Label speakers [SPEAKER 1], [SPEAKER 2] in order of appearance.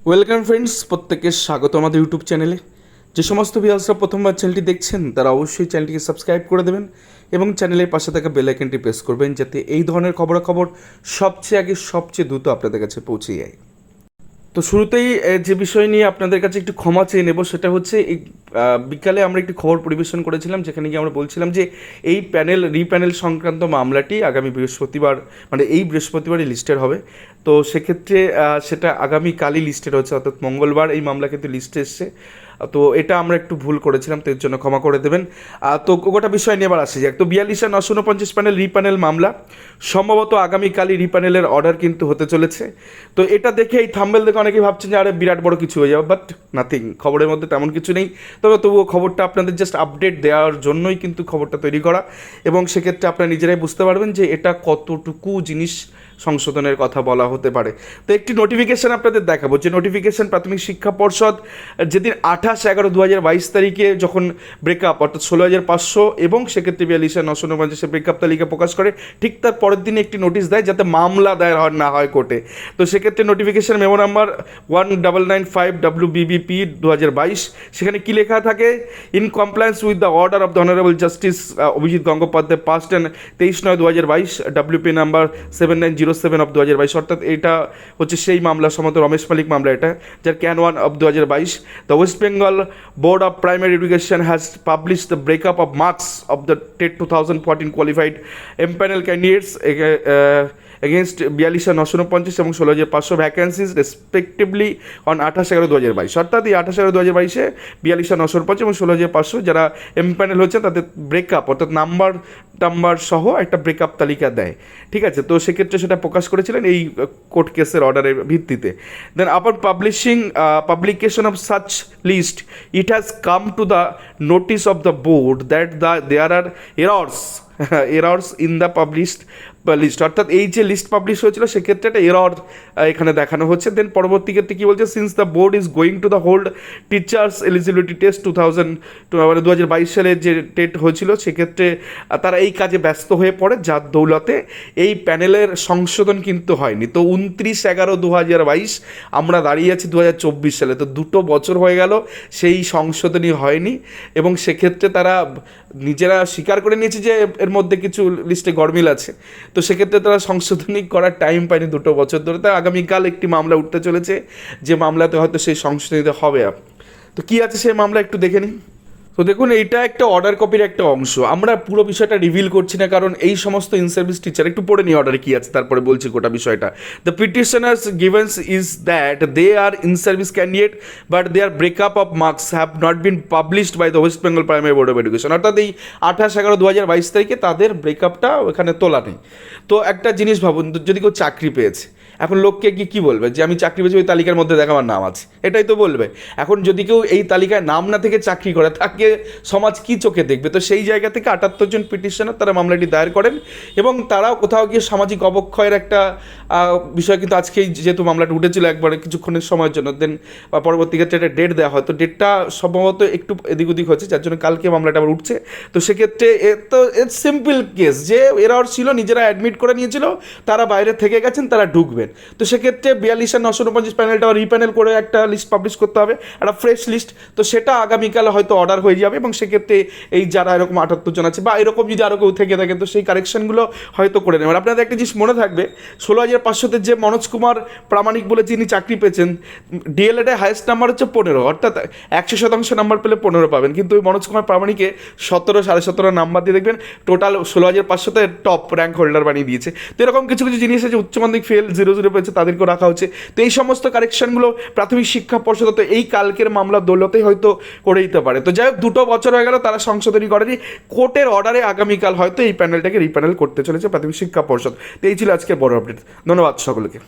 [SPEAKER 1] Welcome friends, প্রত্যেকের স্বাগত আমাদের ইউটিউব চ্যানেলে। যে সমস্ত ভিউয়ার্সরা প্রথমবার চ্যানেলটি দেখছেন তারা অবশ্যই চ্যানেলটিকে সাবস্ক্রাইব করে দেবেন এবং চ্যানেলের পাশে থাকা বেল আইকনটি প্রেস করবেন যাতে এই ধরনের খবরাখবর সবচেয়ে আগে সবচেয়ে দ্রুত আপনাদের কাছে পৌঁছে যায়। তো শুরুতেই যে বিষয় নিয়ে আপনাদের কাছে একটু ক্ষমা চেয়ে নেব সেটা হচ্ছে এই বিকালে আমরা একটি খবর পরিবেশন করেছিলাম, যেখানে গিয়ে আমরা বলছিলাম যে এই রিপ্যানেল সংক্রান্ত মামলাটি আগামী বৃহস্পতিবার, মানে এই বৃহস্পতিবারই লিস্টেড হবে। তো সেক্ষেত্রে সেটা আগামীকালই লিস্টেড হচ্ছে, অর্থাৎ মঙ্গলবার এই মামলা কিন্তু লিস্টে এসছে। তো এটা আমরা একটু ভুল করেছিলাম, তো এর জন্য ক্ষমা করে দেবেন। তো গোটা বিষয় নিয়ে এবার আসে যাক। তো 42,949 প্যানেল রিপ্যানেল মামলা সম্ভবত আগামীকালই রিপ্যানেলের অর্ডার কিন্তু হতে চলেছে। তো এটা দেখে এই থাম্বেল দেখে অনেকেই ভাবছেন যে আরে বিরাট বড় কিছু হয়ে যাবে, বাট নাথিং, খবরের মধ্যে তেমন কিছু নেই। তবুও খবরটা আপনাদের জাস্ট আপডেট দেওয়ার জন্যই কিন্তু খবরটা তৈরি করা, এবং সেক্ষেত্রে আপনারা নিজেরাই বুঝতে পারবেন যে এটা কতটুকু জিনিস সংশোধনের কথা বলা হতে পারে। তো একটি নোটিফিকেশান আপনাদের দেখাবো, যে নোটিফিকেশান প্রাথমিক শিক্ষা পর্ষদ যেদিন 28/11/2022 তারিখে যখন ব্রেকআপ অর্থাৎ 16,500 এবং সেক্ষেত্রে 42,949 ব্রেকআপ তালিকা প্রকাশ করে, ঠিক তার পরের দিনে একটি নোটিশ দেয় যাতে মামলা দায়ের না হয় কোর্টে। তো সেক্ষেত্রে নোটিফিকেশান মেমো নাম্বার 1995 WBBP 2022, সেখানে কী লেখা থাকে? In compliance with the order of the honourable justice Abhijit Gangopadhyay past and 23/9/2022 WP number 7907 of 2022, অর্থাৎ এটা হচ্ছে সেই মামলা, সম্ভবত রমেশ মালিক মামলা এটা, যার can 1 of 2022। The West Bengal board of primary education has publish the breakup of marks of the TET 2014 qualified empanel candidates against 42,949 এবং 16,500 ভ্যাকেন্সিজ রেসপেক্টিভলি অন 28/11/2022, অর্থাৎ এই 28/11/2022 42,950 এবং 16,500 যারা এমপ্যানেল হচ্ছে তাদের ব্রেকআপ অর্থাৎ নাম্বার সহ একটা ব্রেকআপ তালিকা দেয়। ঠিক আছে, তো সেক্ষেত্রে সেটা প্রকাশ করেছিলেন এই কোর্ট কেসের অর্ডারের ভিত্তিতে। Then upon publication of such list it has come to the notice of the board that there are errors in the published list, অর্থাৎ এই যে লিস্ট পাবলিশ হয়েছিল সেক্ষেত্রে একটা এরর এখানে দেখানো হচ্ছে। দেন পরবর্তী ক্ষেত্রে কী বলছে? Since the board is going to the hold teachers eligibility test 2022 সালে যে টেট হয়েছিল, সেক্ষেত্রে তারা এই কাজে ব্যস্ত হয়ে পড়ে, যার দৌলতে এই প্যানেলের সংশোধন কিন্তু হয়নি। তো 29/11/2022 আমরা দাঁড়িয়ে আছি 2024 সালে, তো 2 বছর হয়ে গেল সেই সংশোধনী হয়নি, এবং সেক্ষেত্রে তারা নিজেরা স্বীকার করে নিয়েছে যে এর মধ্যে কিছু লিস্টে গরমিল আছে। তো সেক্ষেত্রে তারা সংশোধনী করার টাইম পায়নি 2 বছর ধরে। তাই আগামীকাল একটি মামলা উঠতে চলেছে, যে মামলাতে হয়তো সেই সংশোধনীতে হবে। তো কী আছে সেই মামলা একটু দেখে নিন। তো দেখুন, এইটা একটা অর্ডার কপির একটা অংশ, আমরা পুরো বিষয়টা রিভিল করছি না, কারণ এই সমস্ত ইন সার্ভিস টিচার একটু পড়ে নিই অর্ডারে কী আছে, তারপরে বলছি গোটা বিষয়টা। The petitioners grievance is that they are in service candidate but their breakup of marks have not been published by the West Bengal primary board of education, অর্থাৎ এই 28/11/2022 তারিখে তাদের ব্রেকআপটা ওখানে তোলা নেই। তো একটা জিনিস ভাবুন, যদি কেউ চাকরি পেয়েছে, এখন লোককে কী বলবে যে আমি চাকরি পেয়েছি, ওই তালিকার মধ্যে দেখা আমার নাম আছে, এটাই তো বলবে। এখন যদি কেউ এই তালিকায় নাম না থেকে চাকরি করে, তাকে সমাজ কী চোখে দেখবে? তো সেই জায়গা থেকে 78 জন পিটিশনার তারা মামলাটি দায়ের করেন, এবং তারাও কোথাও গিয়ে সামাজিক অবক্ষয়ের একটা বিষয় কিন্তু আজকেই যেহেতু মামলাটা উঠেছিল একবারে কিছুক্ষণের সময়ের জন্য, দেন বা পরবর্তী ক্ষেত্রে একটা ডেট দেওয়া হয়, তো ডেটটা সম্ভবত একটু এদিক ওদিক হচ্ছে, যার জন্য কালকে মামলাটা আবার উঠছে। তো সেক্ষেত্রে ইটস সিম্পল কেস, যে এরাও ছিল, নিজেরা অ্যাডমিট করে নিয়েছিল, তারা বাইরে থেকে গেছেন, তারা ঢুকবেন। তো সেক্ষেত্রে 42,949 প্যানেলটা রিপ্যানেল করে একটা লিস্ট পাবলিশ করতে হবে, একটা ফ্রেশ লিস্ট। তো সেটা আগামীকাল হয়তো অর্ডার হয়ে যাবে, এবং সেক্ষেত্রে এই যারা এরকম 78 জন আছে বা এরকম যদি আরও কেউ থেকে থাকে, তো সেই কারেকশনগুলো হয়তো করে নেবেন। আপনাদের একটা জিনিস মনে থাকবে, 16,500-তে যে মনোজ কুমার প্রামাণিক বলে যিনি চাকরি পেয়েছেন, ডিএলএডে হায়েস্ট নাম্বার হচ্ছে 15, অর্থাৎ 100% নাম্বার পেলে 15 পাবেন, কিন্তু ওই মনোজ কুমার প্রামাণিকে 17, 17.5 নাম্বার দিয়ে দেখবেন টোটাল 16,500-তে টপ র্যাঙ্ক হোল্ডার বানিয়ে দিয়েছে। তো এরকম কিছু কিছু জিনিস আছে, উচ্চ মাধ্যমিক ফেল 0 পেয়েছে, তাদেরকেও রাখা হচ্ছে। তো এই সমস্ত কারেকশনগুলো প্রাথমিক শিক্ষা পর্ষদ তো এই কালকের মামলার দৌলতেই হয়তো করে দিতে পারে। তো যাই হোক, 2 বছর হয়ে গেল তারা সংশোধনী করেনি, কোর্টের অর্ডারে আগামীকাল হয়তো এই প্যানেলটাকে রিপ্যানেল করতে চলেছে প্রাথমিক শিক্ষা পর্ষদ। তো এই ছিল আজকের বড় আপডেট। ধন্যবাদ সকলকে।